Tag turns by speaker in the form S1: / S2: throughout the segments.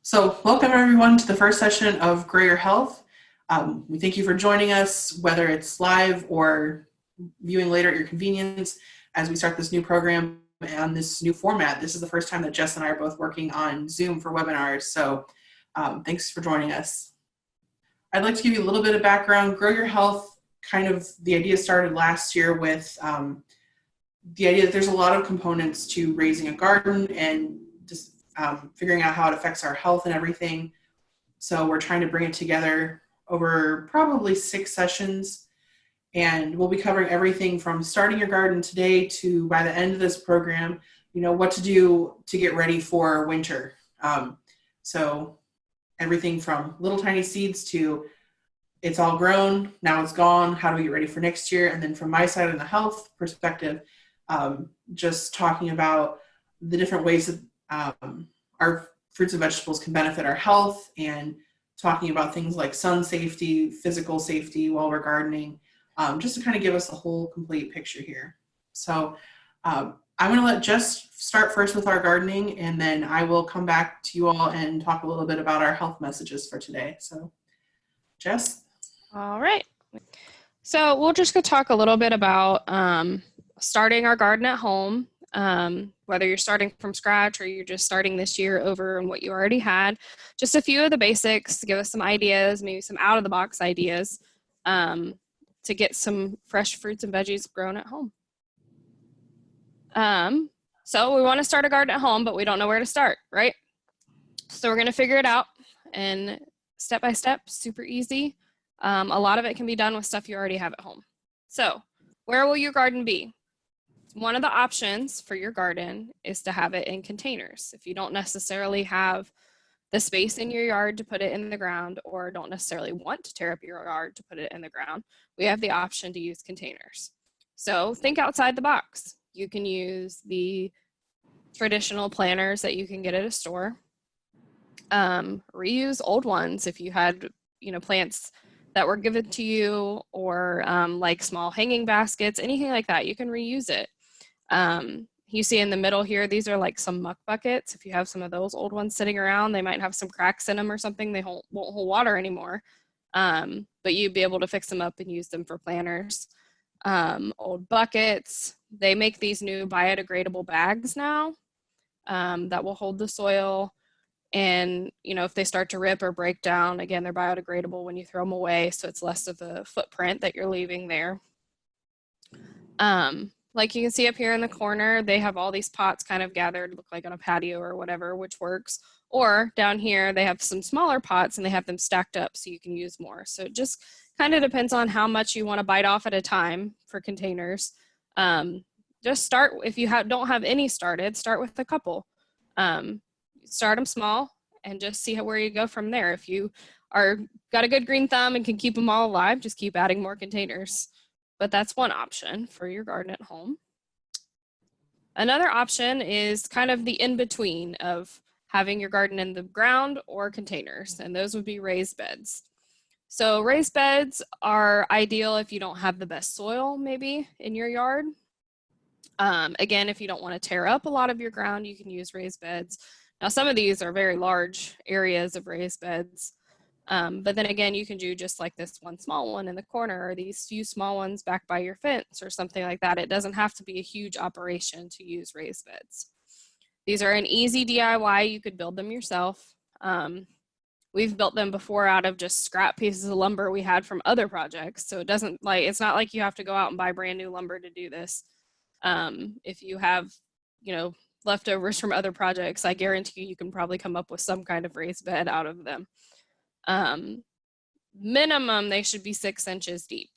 S1: So welcome everyone to the first session of Grow Your Health. We thank you for joining us, whether it's live or viewing later at your convenience as we start this new program and this new format. This is the first time that Jess and I are both working on Zoom for webinars, so thanks for joining us. I'd like to give you a little bit of background. Grow Your Health, the idea started last year with the idea that there's a lot of components to raising a garden and just figuring out how it affects our health and everything. So we're trying to bring it together over probably 6 sessions. And we'll be covering everything from starting your garden today to by the end of this program, what to do to get ready for winter. So everything from little tiny seeds to it's all grown, now it's gone, how do we get ready for next year? And then from my side in the health perspective, just talking about the different ways that our fruits and vegetables can benefit our health, and talking about things like sun safety, physical safety while we're gardening, just to kind of give us the whole complete picture here. So I'm going to let Jess start first with our gardening, and then I will come back to you all and talk a little bit about our health messages for today. So Jess?
S2: All right. So we'll just go talk a little bit about starting our garden at home, whether you're starting from scratch or you're just starting this year over and what you already had. Just a few of the basics to give us some ideas, maybe some out-of-the-box ideas to get some fresh fruits and veggies grown at home. So we want to start a garden at home, but we don't know where to start, right? So we're going to figure it out, and step by step, super easy. A lot of it can be done with stuff you already have at home. So where will your garden be? One of the options for your garden is to have it in containers. If you don't necessarily have the space in your yard to put it in the ground, or don't necessarily want to tear up your yard to put it in the ground, we have the option to use containers. So think outside the box. You can use the traditional planters that you can get at a store. Reuse old ones if you had, plants that were given to you, or like small hanging baskets, anything like that, you can reuse it. You see in the middle here, these are like some muck buckets. If you have some of those old ones sitting around, they might have some cracks in them or something. They won't hold water anymore, but you'd be able to fix them up and use them for planters. Old buckets, they make these new biodegradable bags now that will hold the soil. And, if they start to rip or break down, again, they're biodegradable when you throw them away, so it's less of a footprint that you're leaving there. Like you can see up here in the corner, they have all these pots kind of gathered, look like on a patio or whatever, which works. Or down here, they have some smaller pots and they have them stacked up so you can use more. So it just kind of depends on how much you want to bite off at a time for containers. Just start, if you don't have any started, start with a couple. Start them small and just see where you go from there. If you got a good green thumb and can keep them all alive, just keep adding more containers. But that's one option for your garden at home. Another option is kind of the in-between of having your garden in the ground or containers, and those would be raised beds. So raised beds are ideal if you don't have the best soil maybe in your yard. Again, if you don't want to tear up a lot of your ground, you can use raised beds. Now, some of these are very large areas of raised beds, but then again, you can do just like this one small one in the corner, or these few small ones back by your fence or something like that. It doesn't have to be a huge operation to use raised beds. These are an easy DIY. You could build them yourself. We've built them before out of just scrap pieces of lumber we had from other projects. So it's not like you have to go out and buy brand new lumber to do this. If you have, leftovers from other projects, I guarantee you can probably come up with some kind of raised bed out of them. Minimum, they should be 6 inches deep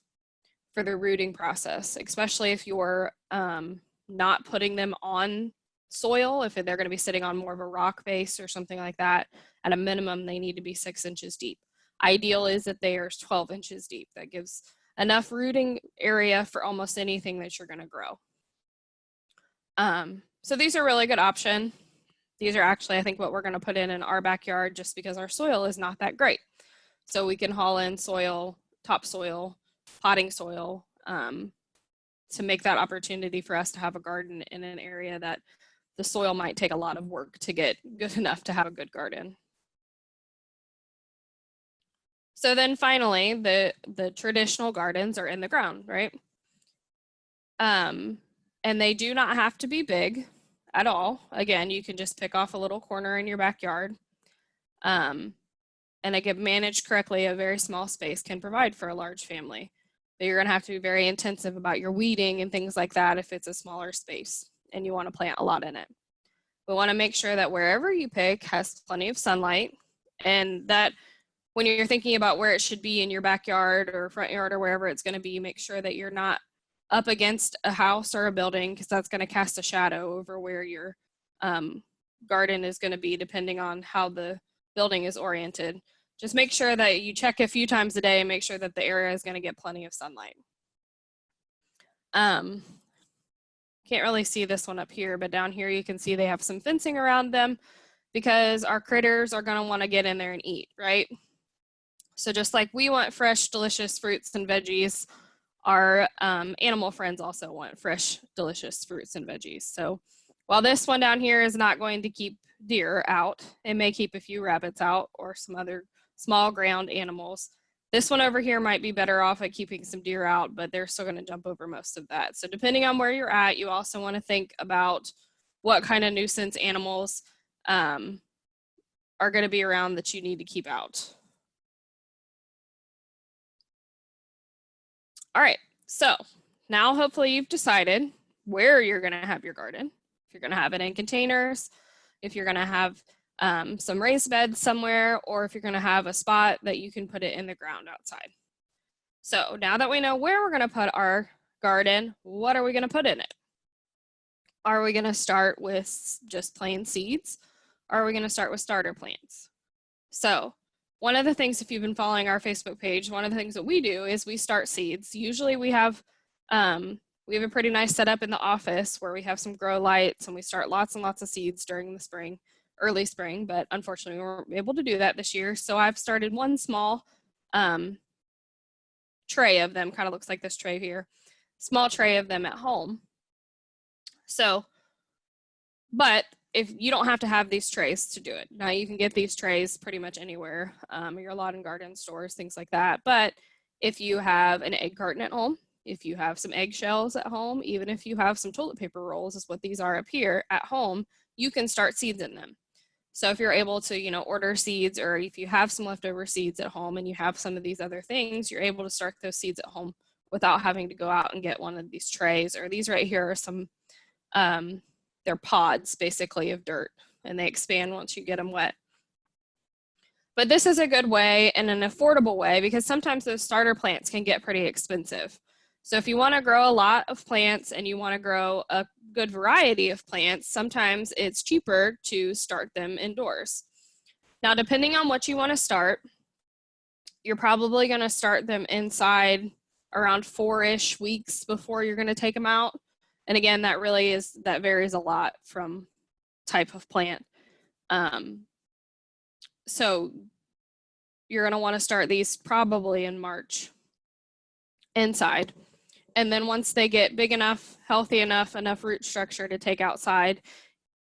S2: for the rooting process, especially if you're not putting them on soil. If they're going to be sitting on more of a rock base or something like that, at a minimum, they need to be 6 inches deep. Ideal is that they are 12 inches deep. That gives enough rooting area for almost anything that you're going to grow. So these are a really good option. These are actually, I think, what we're going to put in our backyard, just because our soil is not that great. So we can haul in soil, topsoil, potting soil, to make that opportunity for us to have a garden in an area that the soil might take a lot of work to get good enough to have a good garden. So then finally, the traditional gardens are in the ground, right? And they do not have to be big at all. Again, you can just pick off a little corner in your backyard. And again, managed correctly, a very small space can provide for a large family. But you're going to have to be very intensive about your weeding and things like that if it's a smaller space and you want to plant a lot in it. We want to make sure that wherever you pick has plenty of sunlight, and that when you're thinking about where it should be in your backyard or front yard or wherever it's going to be, make sure that you're not up against a house or a building, because that's going to cast a shadow over where your garden is going to be depending on how the building is oriented. Just make sure that you check a few times a day and make sure that the area is going to get plenty of sunlight. Can't really see this one up here, but down here you can see they have some fencing around them because our critters are going to want to get in there and eat, right? So just like we want fresh, delicious fruits and veggies, our animal friends also want fresh, delicious fruits and veggies. So while this one down here is not going to keep deer out, it may keep a few rabbits out or some other small ground animals. This one over here might be better off at keeping some deer out, but they're still going to jump over most of that. So depending on where you're at, you also want to think about what kind of nuisance animals are going to be around that you need to keep out. All right, so now hopefully you've decided where you're going to have your garden. If you're going to have it in containers, if you're going to have some raised beds somewhere, or if you're going to have a spot that you can put it in the ground outside. So now that we know where we're going to put our garden, what are we going to put in it? Are we going to start with just plain seeds? Or are we going to start with starter plants? So one of the things, if you've been following our Facebook page, one of the things that we do is we start seeds. Usually we have a pretty nice setup in the office where we have some grow lights and we start lots and lots of seeds during the spring, early spring, but unfortunately we weren't able to do that this year. So I've started one small tray of them, kind of looks like this tray here, small tray of them at home. So, but if you don't have to have these trays to do it. Now you can get these trays pretty much anywhere, your lawn and garden stores, things like that. But if you have an egg carton at home, if you have some eggshells at home, even if you have some toilet paper rolls, is what these are up here at home, you can start seeds in them. So if you're able to, order seeds, or if you have some leftover seeds at home and you have some of these other things, you're able to start those seeds at home without having to go out and get one of these trays. Or these right here are some, they're pods basically of dirt, and they expand once you get them wet. But this is a good way and an affordable way, because sometimes those starter plants can get pretty expensive. So if you want to grow a lot of plants and you want to grow a good variety of plants, sometimes it's cheaper to start them indoors. Now, depending on what you want to start, you're probably going to start them inside around 4-ish weeks before you're going to take them out. And again, that varies a lot from type of plant. So you're going to want to start these probably in March inside. And then once they get big enough, healthy enough root structure to take outside,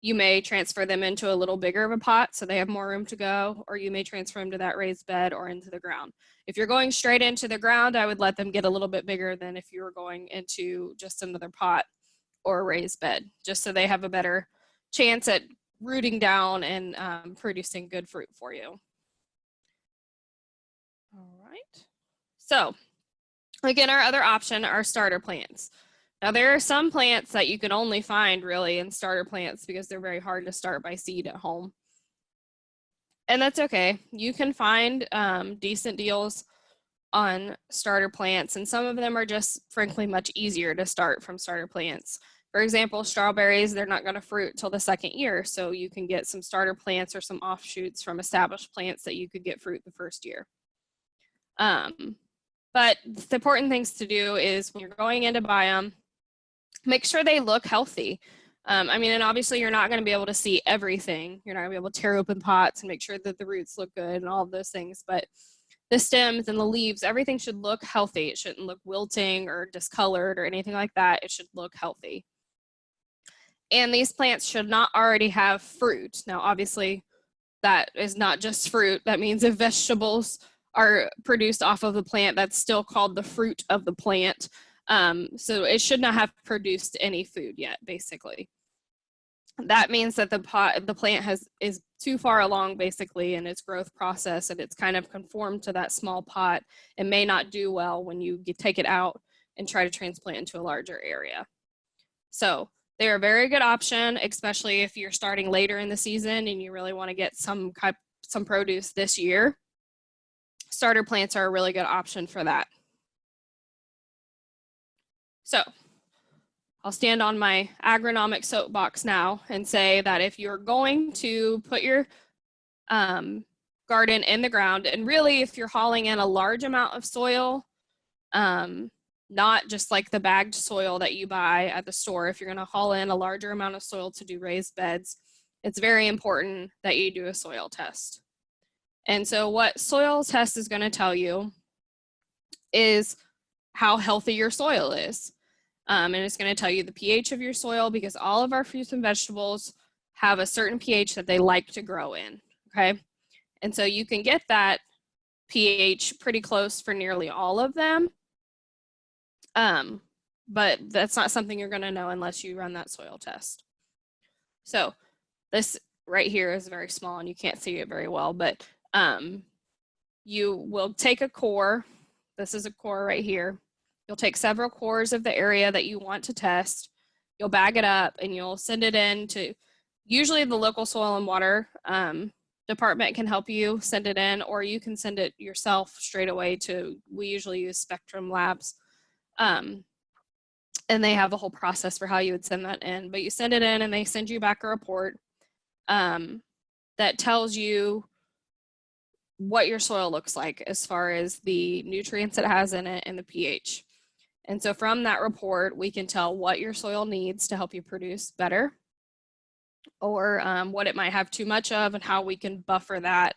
S2: you may transfer them into a little bigger of a pot so they have more room to go, or you may transfer them to that raised bed or into the ground. If you're going straight into the ground, I would let them get a little bit bigger than if you were going into just another pot or a raised bed, just so they have a better chance at rooting down and producing good fruit for you. All right. So again, our other option are starter plants. Now there are some plants that you can only find really in starter plants because they're very hard to start by seed at home. And that's okay. You can find decent deals on starter plants, and some of them are just frankly much easier to start from starter plants. For example, strawberries, they're not going to fruit till the second year, so you can get some starter plants or some offshoots from established plants that you could get fruit the first year. But the important things to do is when you're going in to buy them, make sure they look healthy. And obviously you're not going to be able to see everything. You're not going to be able to tear open pots and make sure that the roots look good and all of those things. But the stems and the leaves, everything should look healthy. It shouldn't look wilting or discolored or anything like that. It should look healthy. And these plants should not already have fruit. Now, obviously, that is not just fruit. That means if vegetables are produced off of the plant that's still called the fruit of the plant. So it should not have produced any food yet, basically. That means that the plant is too far along, basically, in its growth process, and it's kind of conformed to that small pot and may not do well when you take it out and try to transplant into a larger area. So they're a very good option, especially if you're starting later in the season and you really want to get some produce this year. Starter plants are a really good option for that. So I'll stand on my agronomic soapbox now and say that if you're going to put your garden in the ground, and really if you're hauling in a large amount of soil, not just like the bagged soil that you buy at the store, if you're going to haul in a larger amount of soil to do raised beds, it's very important that you do a soil test. And so what soil test is going to tell you is how healthy your soil is. And it's going to tell you the pH of your soil, because all of our fruits and vegetables have a certain pH that they like to grow in, okay? And so you can get that pH pretty close for nearly all of them, but that's not something you're going to know unless you run that soil test. So this right here is very small and you can't see it very well, but you will take a core. This is a core right here. You'll take several cores of the area that you want to test. You'll bag it up and you'll send it in to, usually the local soil and water department can help you send it in, or you can send it yourself straight away to, we usually use Spectrum Labs. And they have a whole process for how you would send that in, but you send it in and they send you back a report that tells you what your soil looks like as far as the nutrients it has in it and the pH. And so from that report, we can tell what your soil needs to help you produce better, or what it might have too much of, and how we can buffer that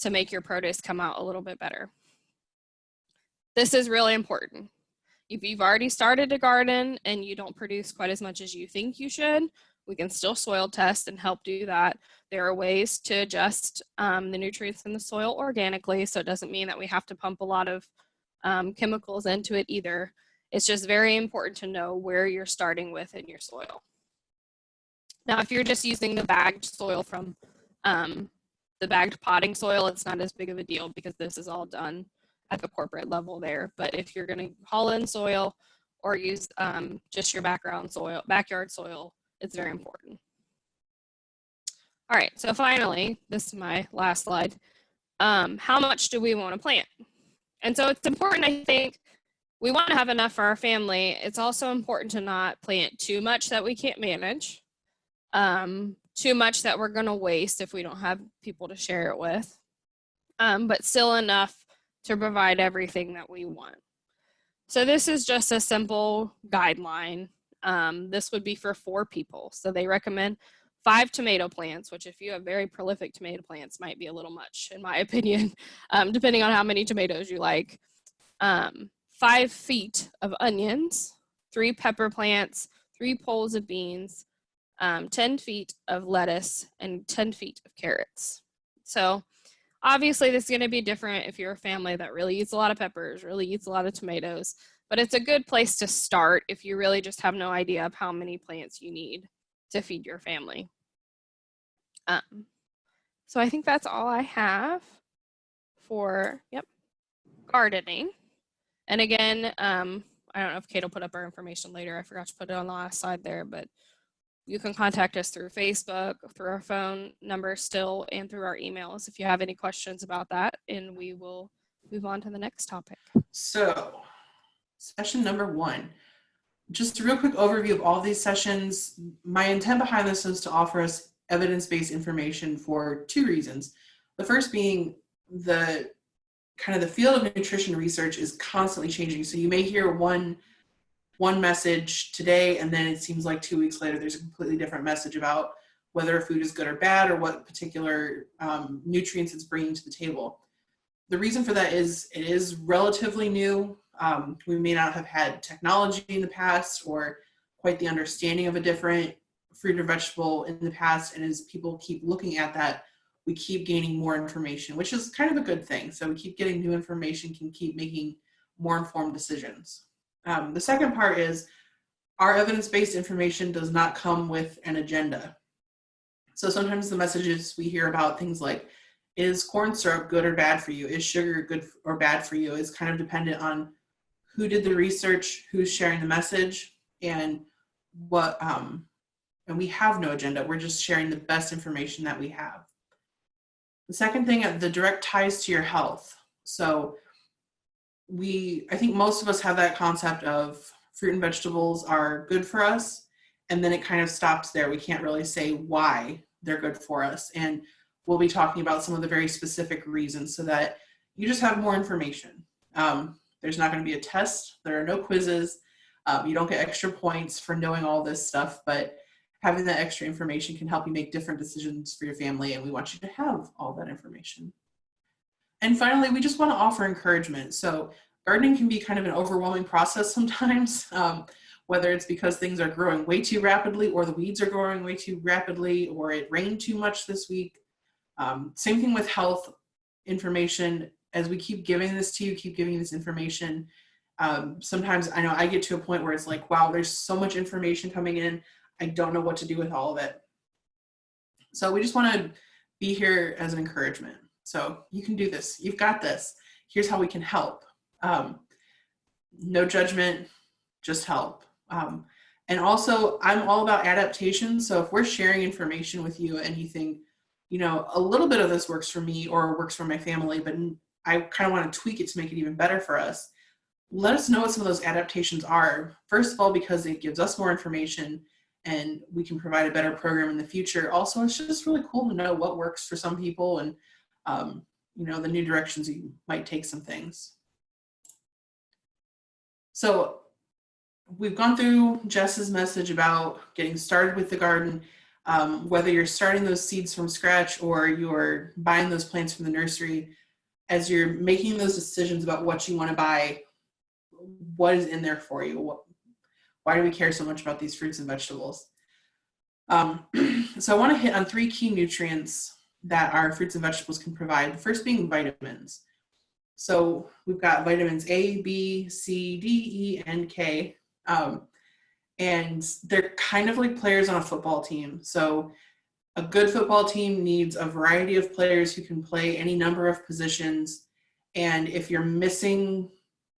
S2: to make your produce come out a little bit better. This is really important. If you've already started a garden and you don't produce quite as much as you think you should, we can still soil test and help do that. There are ways to adjust the nutrients in the soil organically, so it doesn't mean that we have to pump a lot of chemicals into it either. It's just very important to know where you're starting with in your soil. Now, if you're just using the bagged soil from the bagged potting soil, it's not as big of a deal because this is all done at the corporate level there. But if you're going to haul in soil or use just your backyard soil, it's very important. All right, so finally, this is my last slide. How much do we want to plant? And so it's important, I think, we want to have enough for our family. It's also important to not plant too much that we can't manage, too much that we're going to waste if we don't have people to share it with, but still enough to provide everything that we want. So this is just a simple guideline. This would be for 4 people. So they recommend 5 tomato plants, which if you have very prolific tomato plants might be a little much in my opinion, depending on how many tomatoes you like. 5 feet of onions, 3 pepper plants, 3 poles of beans, 10 feet of lettuce, and 10 feet of carrots. So obviously this is going to be different if you're a family that really eats a lot of peppers, really eats a lot of tomatoes, but it's a good place to start if you really just have no idea of how many plants you need to feed your family. So I think that's all I have for, gardening. And again, I don't know if Kate will put up our information later. I forgot to put it on the last slide there, but you can contact us through Facebook, through our phone number still, and through our emails if you have any questions about that, and we will move on to the next topic.
S1: So, session number 1. Just a real quick overview of all these sessions. My intent behind this is to offer us evidence-based information for 2 reasons. The first being the field of nutrition research is constantly changing. So you may hear one message today, and then it seems like 2 weeks later, there's a completely different message about whether a food is good or bad, or what particular nutrients it's bringing to the table. The reason for that is it is relatively new. We may not have had technology in the past or quite the understanding of a different fruit or vegetable in the past. And as people keep looking at that, we keep gaining more information, which is kind of a good thing. So we keep getting new information, can keep making more informed decisions. The second part is our evidence-based information does not come with an agenda. So sometimes the messages we hear about things like, is corn syrup good or bad for you? Is sugar good or bad for you? Is kind of dependent on who did the research, who's sharing the message, and what, and we have no agenda. We're just sharing the best information that we have. The second thing, the direct ties to your health. So I think most of us have that concept of fruit and vegetables are good for us, and then it kind of stops there. We can't really say why they're good for us. And we'll be talking about some of the very specific reasons so that you just have more information. There's not going to be a test. There are no quizzes. You don't get extra points for knowing all this stuff, but having that extra information can help you make different decisions for your family, and we want you to have all that information. And finally, we just want to offer encouragement. So gardening can be kind of an overwhelming process sometimes, whether it's because things are growing way too rapidly, or the weeds are growing way too rapidly, or it rained too much this week. Same thing with health information. As we keep giving this to you, keep giving this information, sometimes I know I get to a point where it's like, wow, there's so much information coming in. I don't know what to do with all of it. So we just want to be here as an encouragement. So you can do this. You've got this. Here's how we can help. No judgment, just help. And also, I'm all about adaptation. So if we're sharing information with you and you think, you know, a little bit of this works for me or works for my family, but I kind of want to tweak it to make it even better for us, let us know what some of those adaptations are. First of all, because it gives us more information and we can provide a better program in the future. Also, it's just really cool to know what works for some people and, you know, the new directions you might take some things. So we've gone through Jess's message about getting started with the garden, whether you're starting those seeds from scratch or you're buying those plants from the nursery. As you're making those decisions about what you want to buy, what is in there for you? Why do we care so much about these fruits and vegetables? So I want to hit on 3 key nutrients that our fruits and vegetables can provide. The first being vitamins. So we've got vitamins A, B, C, D, E, and K. And they're kind of like players on a football team. So a good football team needs a variety of players who can play any number of positions. And if you're missing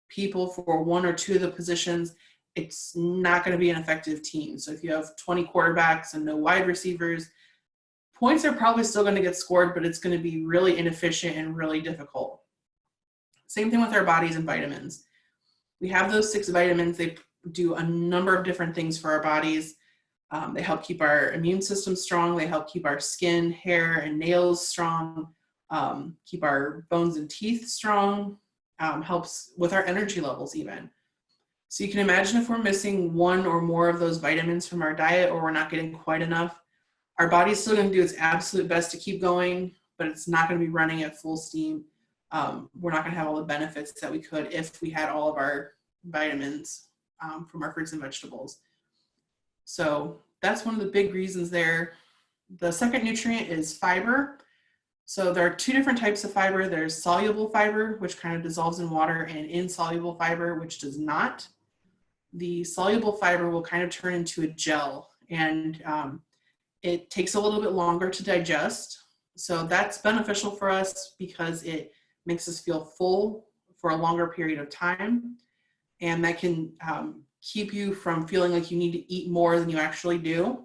S1: people for 1 or 2 of the positions, it's not going to be an effective team. So if you have 20 quarterbacks and no wide receivers, points are probably still going to get scored, but it's going to be really inefficient and really difficult. Same thing with our bodies and vitamins. We have those 6 vitamins. They do a number of different things for our bodies. They help keep our immune system strong. They help keep our skin, hair, and nails strong, keep our bones and teeth strong, helps with our energy levels even. So you can imagine if we're missing 1 or more of those vitamins from our diet, or we're not getting quite enough, our body's still going to do its absolute best to keep going, but it's not going to be running at full steam. We're not going to have all the benefits that we could if we had all of our vitamins from our fruits and vegetables. So that's one of the big reasons there. The second nutrient is fiber. So there are 2 different types of fiber. There's soluble fiber, which kind of dissolves in water, and insoluble fiber, which does not. The soluble fiber will kind of turn into a gel, and it takes a little bit longer to digest. So that's beneficial for us because it makes us feel full for a longer period of time. And that can keep you from feeling like you need to eat more than you actually do.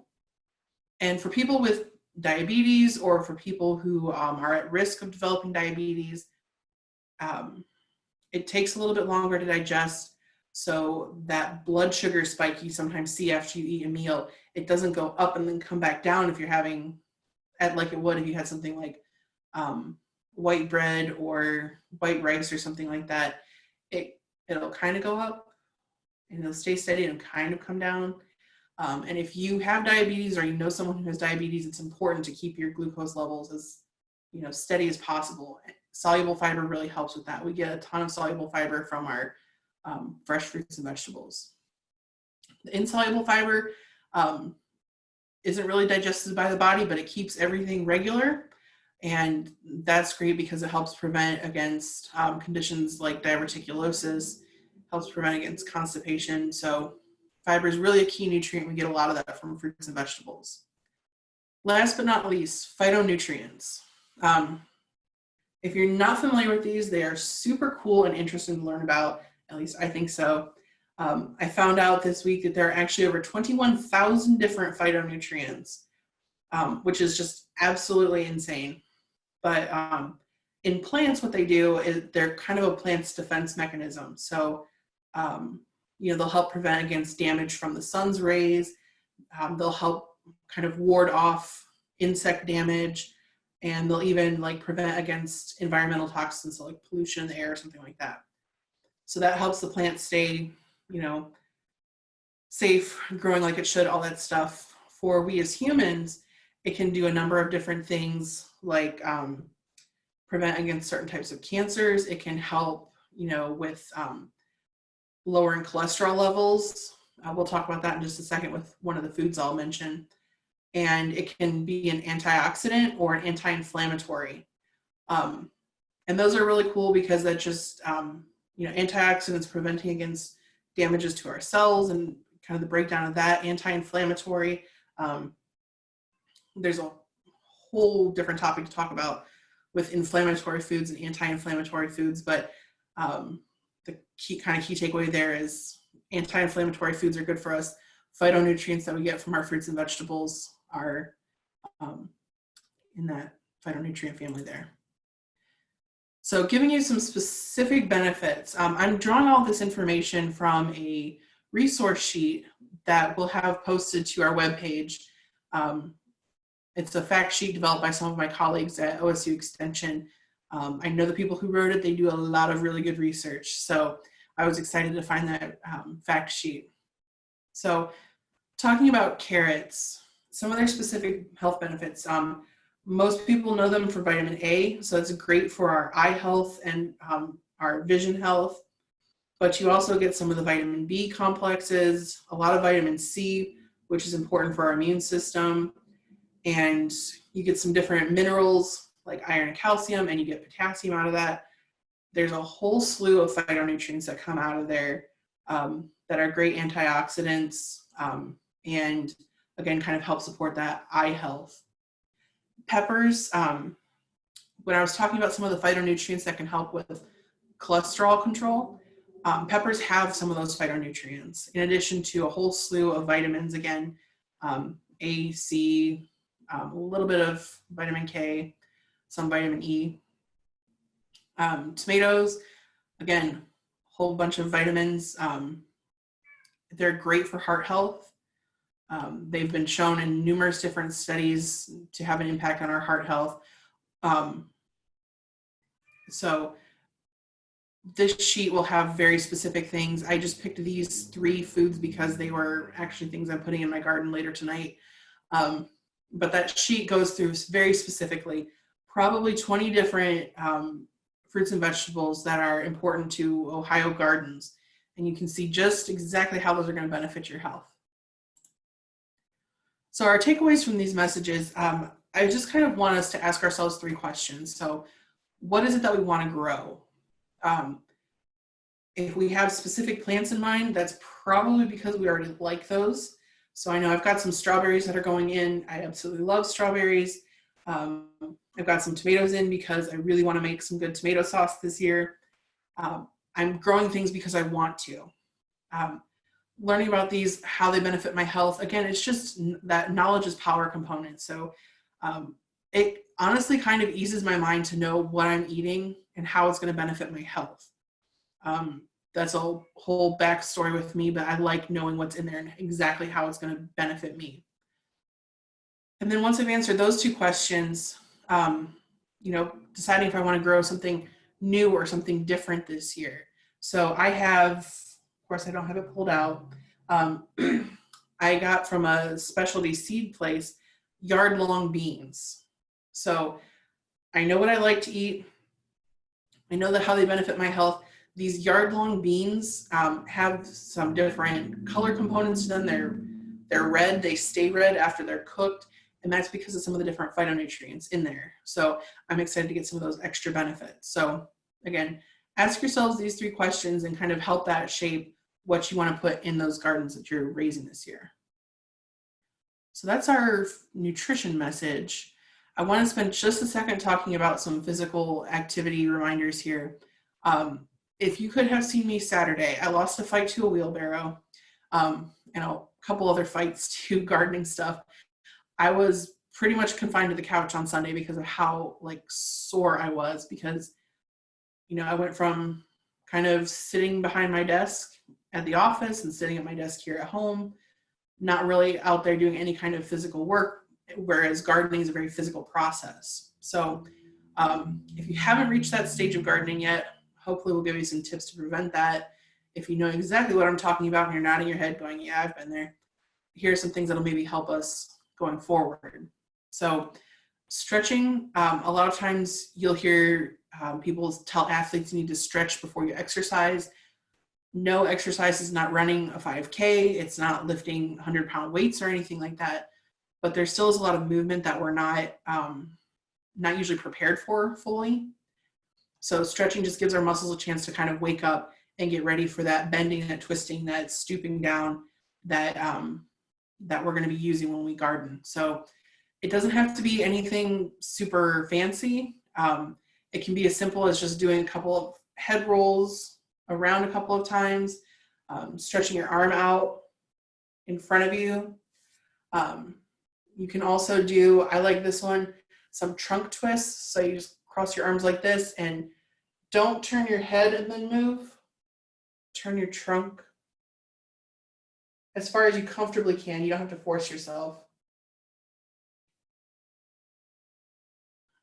S1: And for people with diabetes, or for people who are at risk of developing diabetes, it takes a little bit longer to digest. So that blood sugar spike you sometimes see after you eat a meal, it doesn't go up and then come back down if you're having, like it would if you had something like white bread or white rice or something like that. It'll kind of go up and it'll stay steady and kind of come down. And if you have diabetes, or you know someone who has diabetes, it's important to keep your glucose levels as steady as possible. Soluble fiber really helps with that. We get a ton of soluble fiber from our fresh fruits and vegetables. The insoluble fiber isn't really digested by the body, but it keeps everything regular. And that's great because it helps prevent against conditions like diverticulosis, helps prevent against constipation. So fiber is really a key nutrient. We get a lot of that from fruits and vegetables. Last but not least, phytonutrients. If you're not familiar with these, they are super cool and interesting to learn about. At least I think so. I found out this week that there are actually over 21,000 different phytonutrients, which is just absolutely insane. But in plants, what they do is they're kind of a plant's defense mechanism. So, they'll help prevent against damage from the sun's rays. They'll help kind of ward off insect damage, and they'll even like prevent against environmental toxins, so like pollution in the air or something like that. So that helps the plant stay, safe, growing like it should, all that stuff. For we as humans, it can do a number of different things like prevent against certain types of cancers. It can help, with lowering cholesterol levels. We'll talk about that in just a second with one of the foods I'll mention. And it can be an antioxidant or an anti-inflammatory. And those are really cool because that just, antioxidants preventing against damages to our cells and kind of the breakdown of that. Anti-inflammatory, there's a whole different topic to talk about with inflammatory foods and anti-inflammatory foods, but the key takeaway there is anti-inflammatory foods are good for us. Phytonutrients that we get from our fruits and vegetables are in that phytonutrient family there. So giving you some specific benefits, I'm drawing all this information from a resource sheet that we'll have posted to our webpage. It's a fact sheet developed by some of my colleagues at OSU Extension. I know the people who wrote it, they do a lot of really good research. So I was excited to find that fact sheet. So talking about carrots, some of their specific health benefits. Most people know them for vitamin A, so it's great for our eye health and our vision health. But you also get some of the vitamin B complexes, a lot of vitamin C, which is important for our immune system. And you get some different minerals like iron and calcium, and you get potassium out of that. There's a whole slew of phytonutrients that come out of there that are great antioxidants and again, kind of help support that eye health. Peppers, when I was talking about some of the phytonutrients that can help with cholesterol control, peppers have some of those phytonutrients, in addition to a whole slew of vitamins, again, A, C, a little bit of vitamin K, some vitamin E. Tomatoes, again, a whole bunch of vitamins. They're great for heart health. They've been shown in numerous different studies to have an impact on our heart health. So this sheet will have very specific things. I just picked these 3 foods because they were actually things I'm putting in my garden later tonight. But that sheet goes through very specifically, probably 20 different fruits and vegetables that are important to Ohio gardens. And you can see just exactly how those are going to benefit your health. So our takeaways from these messages, I just kind of want us to ask ourselves 3 questions. So what is it that we want to grow? If we have specific plants in mind, that's probably because we already like those. So I know I've got some strawberries that are going in. I absolutely love strawberries. I've got some tomatoes in because I really want to make some good tomato sauce this year. I'm growing things because I want to. Learning about these, how they benefit my health. Again, it's just that knowledge is power component. So it honestly kind of eases my mind to know what I'm eating and how it's going to benefit my health. That's a whole backstory with me, but I like knowing what's in there and exactly how it's going to benefit me. And then once I've answered those 2 questions, deciding if I want to grow something new or something different this year. So I have, of course, I don't have it pulled out. I got from a specialty seed place, yard-long beans. So I know what I like to eat. I know how they benefit my health. These yard-long beans have some different color components to them. They're red. They stay red after they're cooked. And that's because of some of the different phytonutrients in there. So I'm excited to get some of those extra benefits. So again, ask yourselves these 3 questions and kind of help that shape what you want to put in those gardens that you're raising this year. So that's our nutrition message. I want to spend just a second talking about some physical activity reminders here. If you could have seen me Saturday, I lost a fight to a wheelbarrow, and a couple other fights to gardening stuff. I was pretty much confined to the couch on Sunday because of how like sore I was, because I went from kind of sitting behind my desk at the office and sitting at my desk here at home, not really out there doing any kind of physical work, whereas gardening is a very physical process. So if you haven't reached that stage of gardening yet, hopefully we'll give you some tips to prevent that. If you know exactly what I'm talking about and you're nodding your head going, yeah, I've been there, here are some things that'll maybe help us going forward. So stretching, a lot of times you'll hear people tell athletes you need to stretch before you exercise. No exercise is not running a 5K. It's not lifting 100-pound weights or anything like that. But there still is a lot of movement that we're not usually prepared for fully. So stretching just gives our muscles a chance to kind of wake up and get ready for that bending, that twisting, that stooping down that we're going to be using when we garden. So it doesn't have to be anything super fancy. It can be as simple as just doing a couple of head rolls around a couple of times, stretching your arm out in front of you. You can also do, I like this one, some trunk twists. So you just cross your arms like this and don't turn your head and then move. Turn your trunk as far as you comfortably can. You don't have to force yourself.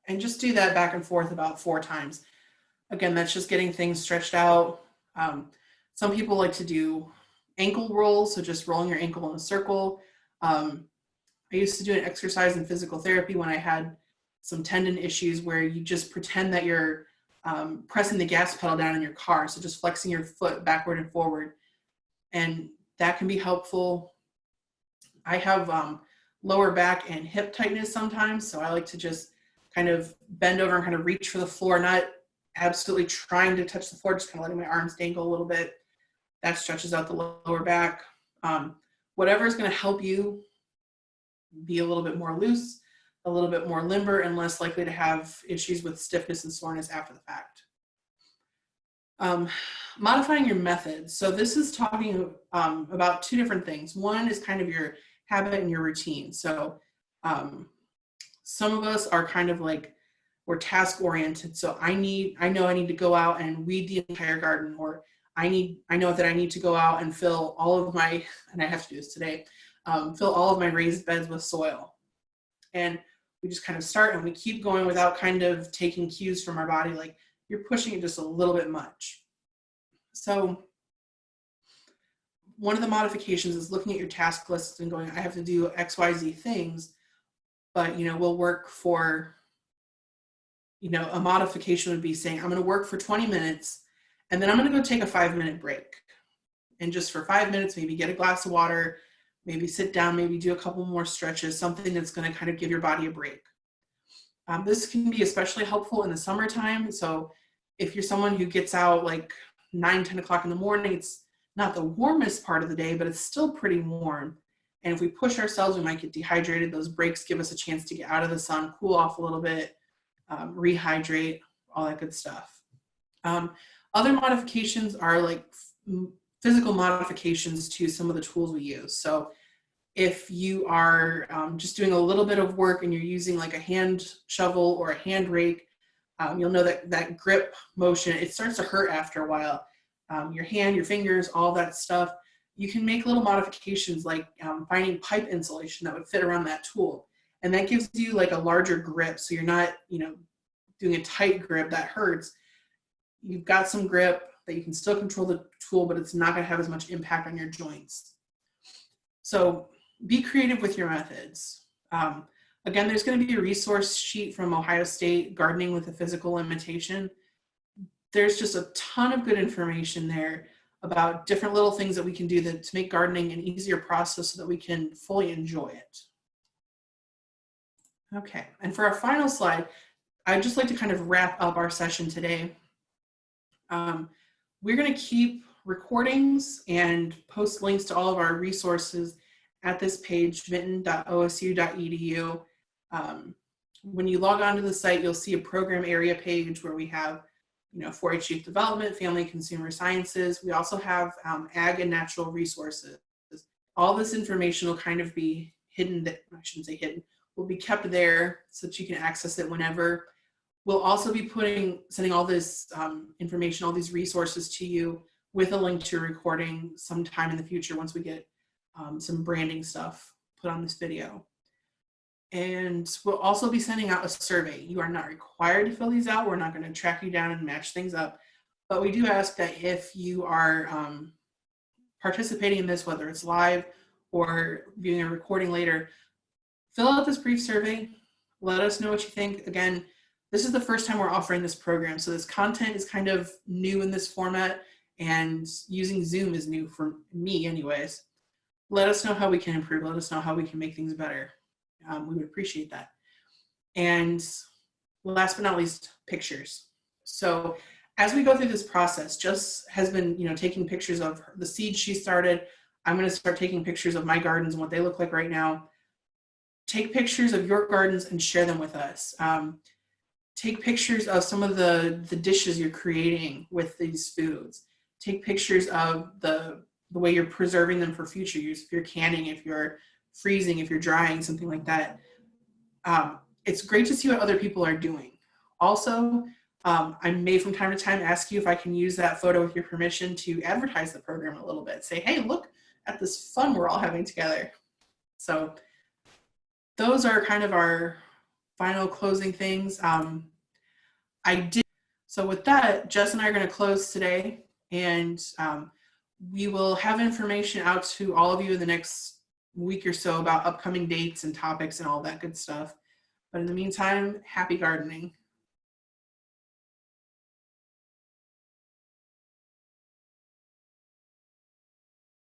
S1: And just do that back and forth about 4 times. Again, that's just getting things stretched out. Some people like to do ankle rolls, so just rolling your ankle in a circle. I used to do an exercise in physical therapy when I had some tendon issues where you just pretend that you're pressing the gas pedal down in your car, so just flexing your foot backward and forward. And that can be helpful. I have lower back and hip tightness sometimes, so I like to just kind of bend over and kind of reach for the floor, not absolutely trying to touch the floor, just kind of letting my arms dangle a little bit. That stretches out the lower back. Whatever is going to help you be a little bit more loose, a little bit more limber, and less likely to have issues with stiffness and soreness after the fact. Modifying your methods. So this is talking about 2 different things. One is kind of your habit and your routine. So some of us are kind of like, we're task oriented. So I know I need to go out and weed the entire garden, or I know that I need to go out and fill all of my, and I have to do this today, fill all of my raised beds with soil. And we just kind of start and we keep going without kind of taking cues from our body, like you're pushing it just a little bit much. So one of the modifications is looking at your task list and going, I have to do XYZ things, but we'll work for, a modification would be saying, I'm going to work for 20 minutes and then I'm going to go take a 5-minute break. And just for 5 minutes, maybe get a glass of water, maybe sit down, maybe do a couple more stretches, something that's going to kind of give your body a break. This can be especially helpful in the summertime. So if you're someone who gets out like 9-10 o'clock in the morning, it's not the warmest part of the day, but it's still pretty warm. And if we push ourselves, we might get dehydrated. Those breaks give us a chance to get out of the sun, cool off a little bit, rehydrate, all that good stuff. Other modifications are like physical modifications to some of the tools we use. So if you are just doing a little bit of work and you're using like a hand shovel or a hand rake, you'll know that grip motion, it starts to hurt after a while. Your hand, your fingers, all that stuff. You can make little modifications like finding pipe insulation that would fit around that tool. And that gives you like a larger grip. So you're not, doing a tight grip that hurts. You've got some grip that you can still control the tool, but it's not going to have as much impact on your joints. So be creative with your methods. Again, there's going to be a resource sheet from Ohio State, Gardening with a Physical Limitation. There's just a ton of good information there about different little things that we can do to make gardening an easier process so that we can fully enjoy it. Okay, and for our final slide, I'd just like to kind of wrap up our session today. We're going to keep recordings and post links to all of our resources at this page, vinton.osu.edu. When you log on to the site, you'll see a program area page where we have 4-H youth development, family and consumer sciences. We also have ag and natural resources. All this information will kind of be hidden, I shouldn't say hidden, will be kept there so that you can access it whenever. We'll also be sending all this information, all these resources to you with a link to your recording sometime in the future once we get some branding stuff put on this video. And we'll also be sending out a survey. You are not required to fill these out. We're not going to track you down and match things up. But we do ask that if you are participating in this, whether it's live or viewing a recording later, fill out this brief survey. Let us know what you think. Again, this is the first time we're offering this program, so this content is kind of new in this format, and using Zoom is new for me anyways. Let us know how we can improve. Let us know how we can make things better. We would appreciate that. And last but not least, pictures. So as we go through this process, Jess has been taking pictures of the seeds she started. I'm going to start taking pictures of my gardens and what they look like right now. Take pictures of your gardens and share them with us. Take pictures of some of the dishes you're creating with these foods. Take pictures of the way you're preserving them for future use. If you're canning, if you're freezing, if you're drying, something like that. It's great to see what other people are doing. Also, I may from time to time ask you if I can use that photo with your permission to advertise the program a little bit. Say, hey, look at this fun we're all having together. So those are kind of our final closing things. So with that, Jess and I are going to close today, and we will have information out to all of you in the next week or so about upcoming dates and topics and all that good stuff. But in the meantime, happy gardening.